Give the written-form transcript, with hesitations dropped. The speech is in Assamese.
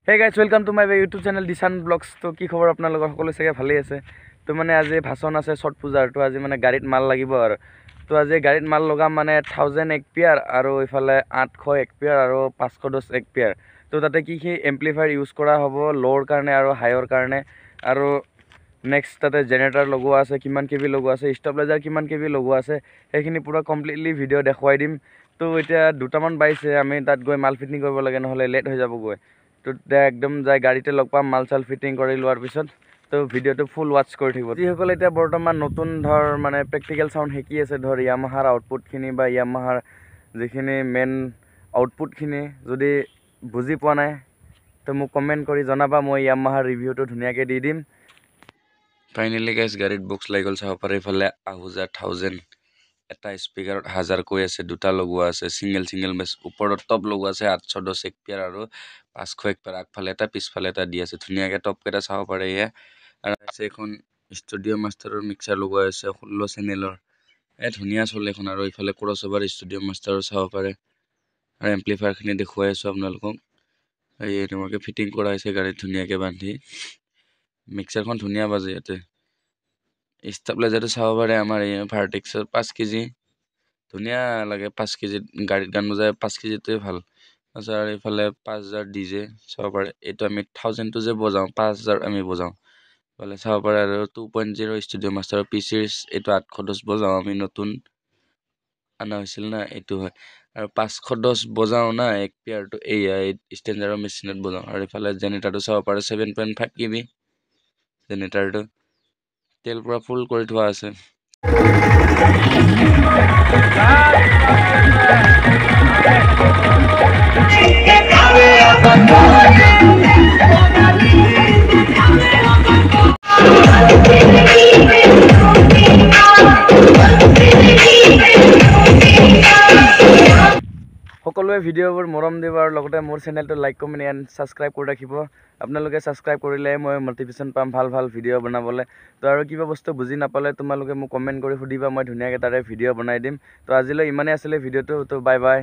Hey guys, welcome to my YouTube channel Dishan Vlogs. তো কি খবৰ আপোনালোকৰ সকলো চাগে ভালেই আছে। তো মানে আজি ভাষণ আছে ছট পূজাৰ। তো আজি মানে গাড়ীত মাল লাগিব আৰু তো আজি গাড়ীত মাল লগাম মানে 1000 এক পেয়াৰ আৰু ইফালে 800 এক পেয়াৰ আৰু 510 এক পেয়াৰ। তো তাতে কি কি এম্প্লিফায়াৰ ইউজ কৰা হ'ব ল'ৰ কাৰণে আৰু হাইৰ কাৰণে আৰু নেক্সট তাতে জেনেৰেটৰ লগোৱা আছে, কিমান কেবি লগোৱা আছে, ষ্টেবিলাইজাৰ কিমান কেবি লগোৱা আছে, সেইখিনি পুৰা কমপ্লিটলি ভিডিঅ' দেখুৱাই দিম। তো এতিয়া 2টামান বাজিছে, আমি তাত গৈ মাল ফিটিং কৰিব লাগে, নহ'লে লেট হৈ যাবগৈ। তো একদম যাই গাড়ীতে লগ পাম মাল চাল ফিটিং কৰি লোৱাৰ পিছত। তো ভিডিঅ'টো ফুল ৱাচ কৰি থাকিব। যিসকলে এতিয়া বৰ্তমান নতুন মানে প্ৰেক্টিকেল চাউণ্ড শিকি আছে, ইয়ামাহাৰ আউটপুটখিনি বা ইয়ামাহাৰ যিখিনি মেইন আউটপুটখিনি যদি বুজি পোৱা নাই তো মোক কমেণ্ট কৰি জনাবা, মই ইয়ামাহাৰ ৰিভিউটো ধুনীয়াকৈ দি দিম। ফাইনেলি গাইজ গাড়ীত বক্স লাগি গ'ল, চাব পাৰে। ইফালে আহুজা 1000 এটা স্পীকাৰত 1000 কৈ আছে, 2টা লগোৱা আছে, চিংগেল বেছ ওপৰত টপ লগোৱা আছে 810 এক পেয়াৰ আৰু 500 এক পেয়াৰ। আগফালে এটা পিছফালে এটা দি আছে, ধুনীয়াকৈ টপকেইটা চাব পাৰে। এয়া আৰু আছে এখন ষ্টুডিঅ' মাষ্টাৰৰ মিক্সাৰ লগোৱা আছে 16 চেনেলৰ, ধুনীয়া চলে এখন। আৰু ইফালে ক্ৰছঅভাৰ ষ্টুডিঅ' মাষ্টাৰো চাব পাৰে। আৰু এম্প্লিফায়াৰখিনি দেখুৱাই আছোঁ আপোনালোকক। এই এনেকুৱাকৈ ফিটিং কৰা হৈছে গাড়ীত ধুনীয়াকৈ বান্ধি। মিক্সাৰখন ধুনীয়া বাজে। ইয়াতে ষ্টেবিলাইজাৰটো চাব পাৰে আমাৰ এই ভাৰ্টেক্সৰ 5 কেজি, ধুনীয়া লাগে। 5 কেজিত গাড়ীত গান বজাই 5 কেজিটোৱে ভাল। তাৰপিছত আৰু এইফালে 5000 ডিজে চাব পাৰে। এইটো আমি 1000টো যে বজাওঁ 5000 আমি বজাওঁ ইফালে চাব পাৰে। আৰু 2.0 ষ্টুডিঅ' মাষ্টাৰৰ পি চিৰিজ, এইটো 810 বজাওঁ আমি, নতুন অনা হৈছিল না, এইটো হয়। আৰু 510 বজাওঁ না এক পেয়াৰটো, এইয়া ষ্টেঞ্জাৰৰ মেচিনত বজাওঁ। আৰু ইফালে জেনেৰেটাৰটো চাব পাৰে 7.5 কেবি জেনেৰেটাৰটো, তেল পুৰা ফুল কৰি থোৱা আছে। সকলোৱে ভিডিঅ'বোৰ মৰম দিব আৰু লগতে মোৰ চেনেলটো লাইক কমেণ্ট এণ্ড ছাবস্ক্ৰাইব কৰি ৰাখিব। আপোনালোকে ছাবস্ক্ৰাইব কৰিলে মই মটিভেশ্যন পাম ভাল ভাল ভিডিঅ' বনাবলৈ। তো আৰু কিবা বস্তু বুজি নাপালে তোমালোকে মোক কমেণ্ট কৰি সুধিবা, মই ধুনীয়াকৈ তাৰে ভিডিঅ' বনাই দিম। তো আজিলৈ ইমানেই আছিলে ভিডিঅ'টো। তো বাই বাই।